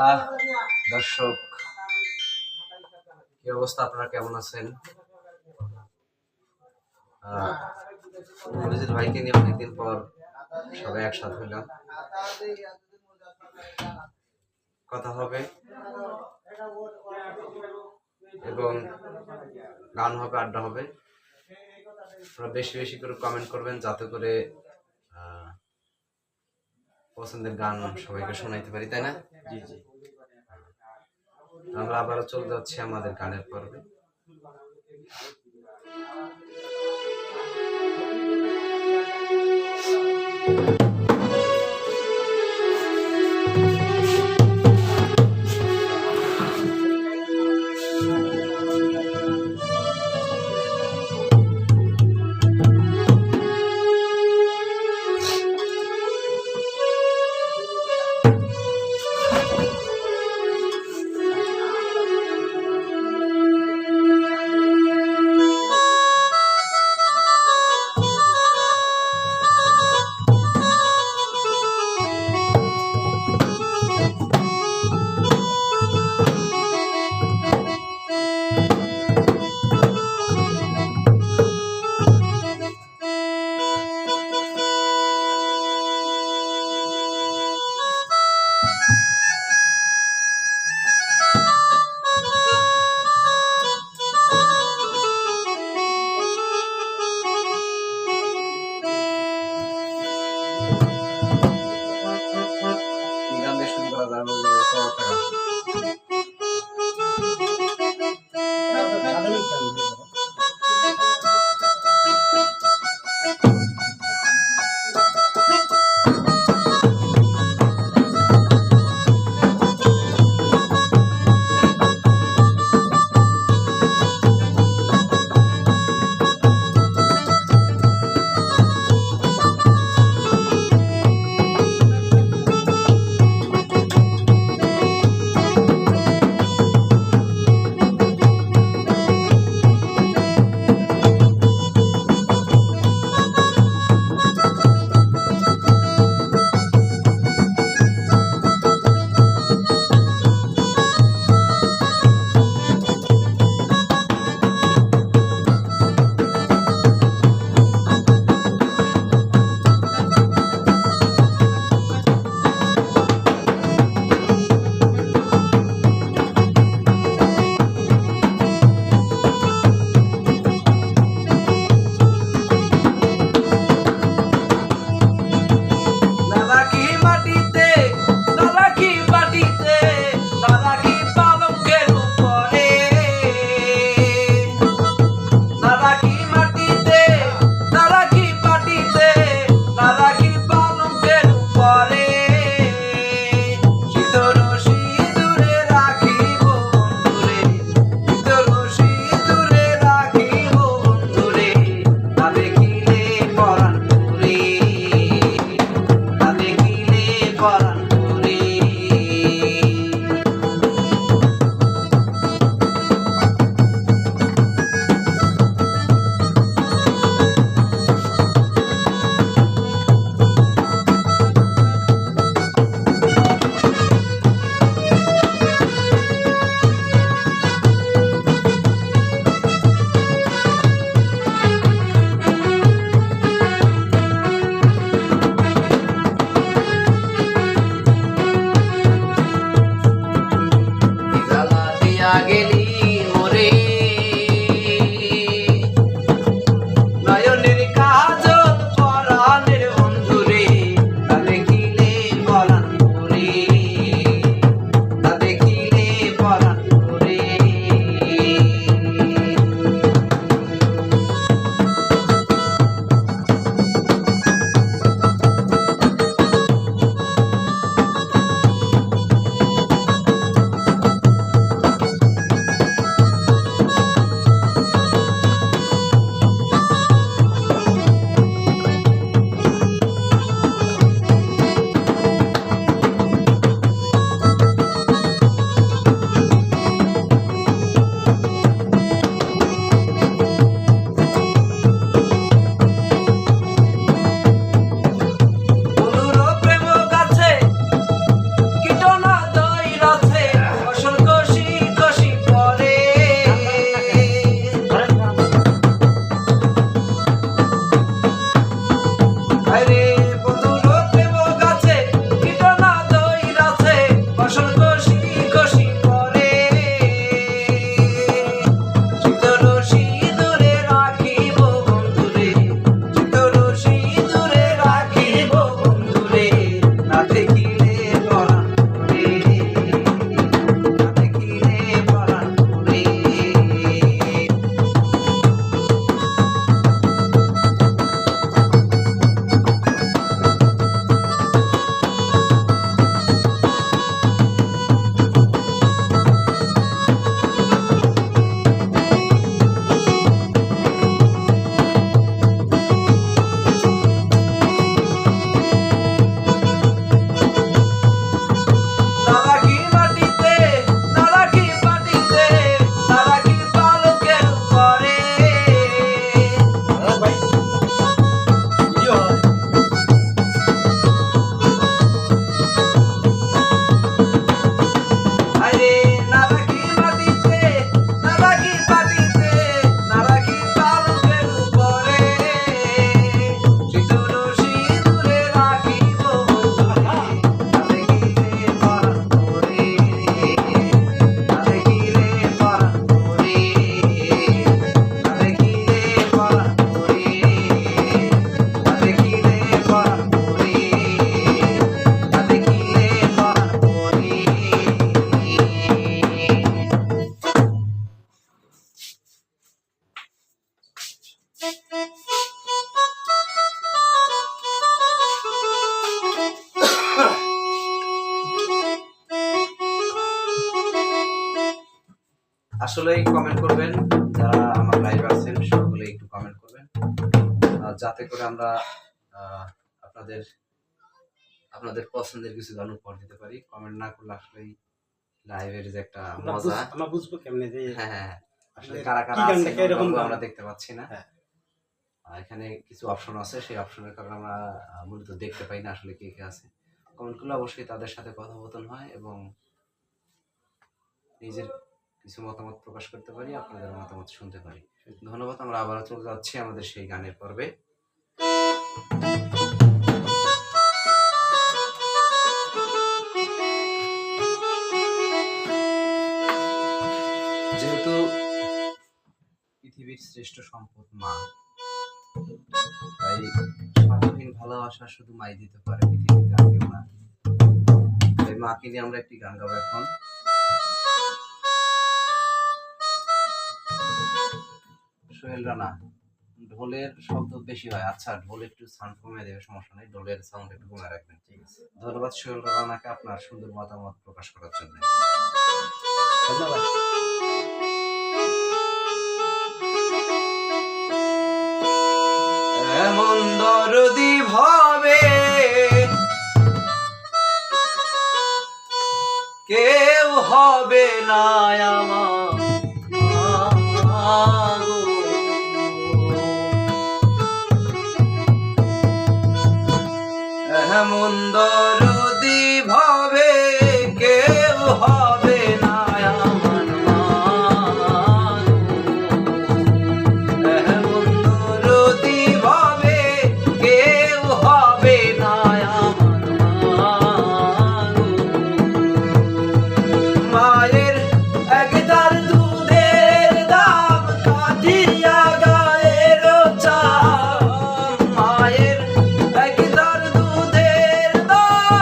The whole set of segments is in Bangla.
আহ দর্শক, কি অবস্থা? আপনারা কেমন আছেন? অভিজিৎ ভাইকে নিয়ে অনেকদিন পর সবাই একসাথে হইলাম, কথা হবে এবং গান হবে, আড্ডা হবে। আপনারা বেশি বেশি করে কমেন্ট করবেন যাতে করে পছন্দের গান সবাইকে শোনাইতে পারি, তাই না? জি জি। আমরা আবারও চলে যাচ্ছি আমাদের গানের পর্বে। আসলেই কমেন্ট করবেন, যারা আমার লাইভে আছেন সকলে একটু কমেন্ট করবেন, যাতে করে আমরা আপনাদের আপনাদের পছন্দের কিছু গান উপহার দিতে পারি। কমেন্ট না করলে আসলেই লাইভের যে একটা মজা, আমরা বুঝবো কেমনে যে হ্যাঁ আসলে কারা কারা আছে এরকম আমরা দেখতে পাচ্ছি না। এখানে কিছু অপশন আছে, সেই অপশনের কারণে আমরা মূলত দেখতে পাই না আসলে কে কে আছে। কমেন্ট করলে অবশ্যই তাদের সাথে কথোপকথন হয় এবং নিজের কিছু মতামত প্রকাশ করতে পারি, আপনাদের মতামত শুনতে পারি। ধন্যবাদ। আমরা আবারও চলে যাচ্ছি আমাদের সেই গানের পর্বে। যেহেতু পৃথিবীর শ্রেষ্ঠ সম্পদ মা, তাই স্বার্থহীন ভালোবাসা শুধু মাই দিতে পারে, পৃথিবীতে আর কেউ না। তাই মাকে নিয়ে আমরা একটি গান গাবো এখন। সোহেল রানা, ঢোলের শব্দ বেশি হয়। আচ্ছা, ঢোল একটু সাউন্ড কমিয়ে দেবে, সমস্যা নেই, ঢোলের সাউন্ড একটু কমিয়ে রাখবেন। ঠিক আছে, ধন্যবাদ সোহেল রানাকে আপনার সুন্দর মতামত প্রকাশ করার জন্য। ধন্যবাদ। এমন দরদি ভাবে কেউ হবে না আমার, এমন দরদি ভাবে কেউ হবে না আমার মা, এমন দরদি ভাবে কেউ হবে না আমার মা। মায়ের একদার দুধের দাম কাটিয়া গায়ের চাল, মায়ের একদার দুধের দাম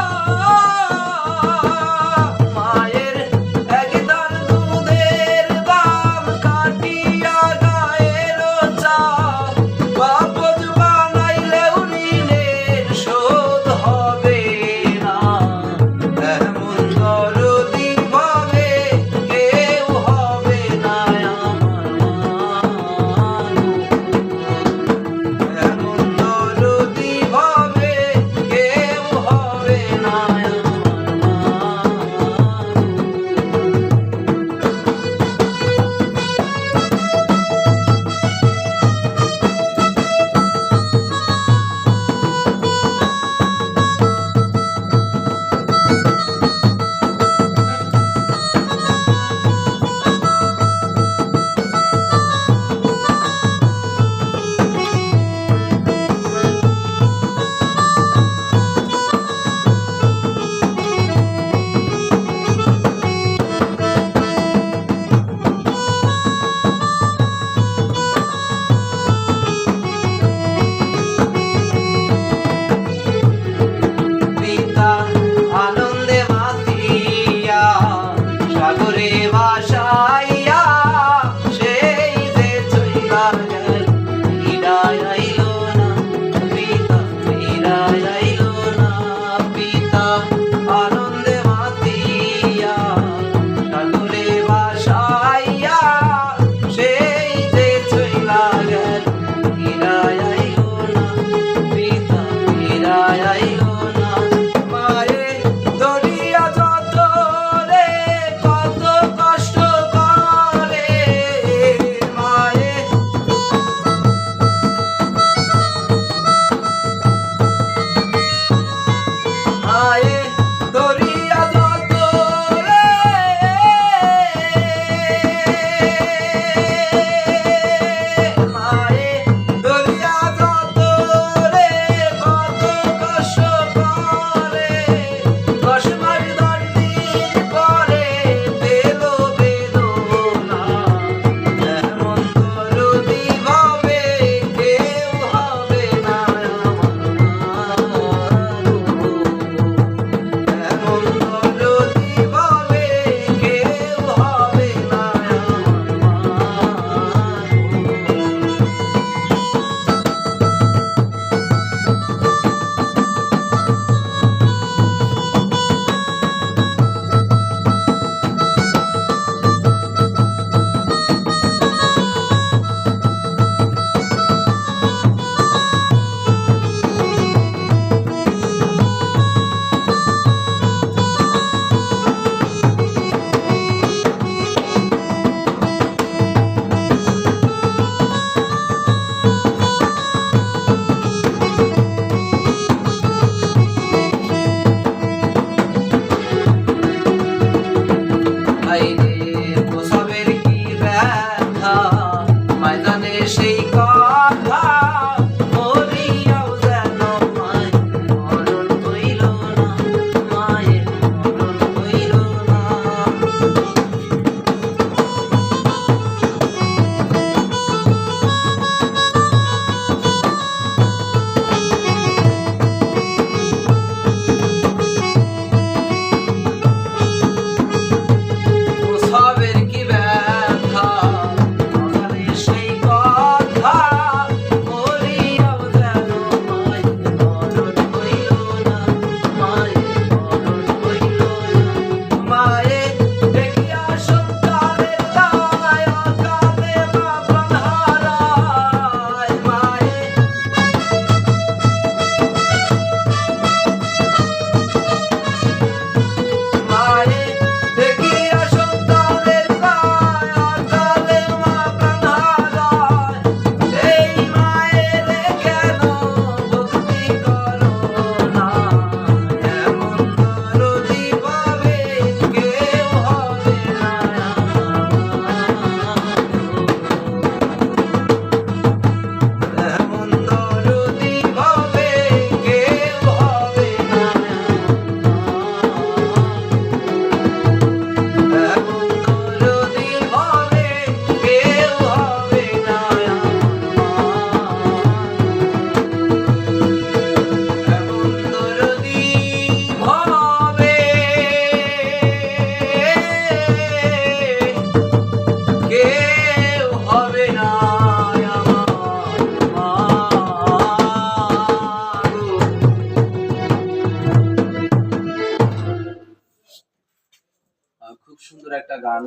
খুব সুন্দর একটা গান,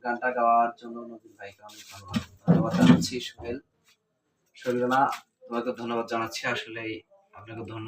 গানটা গাওয়ার জন্য নবীন ভাইকে অনেক ধন্যবাদ জানাচ্ছি। সোহেল, তোমাকে ধন্যবাদ জানাচ্ছি। আসলে আপনাকে ধন্যবাদ।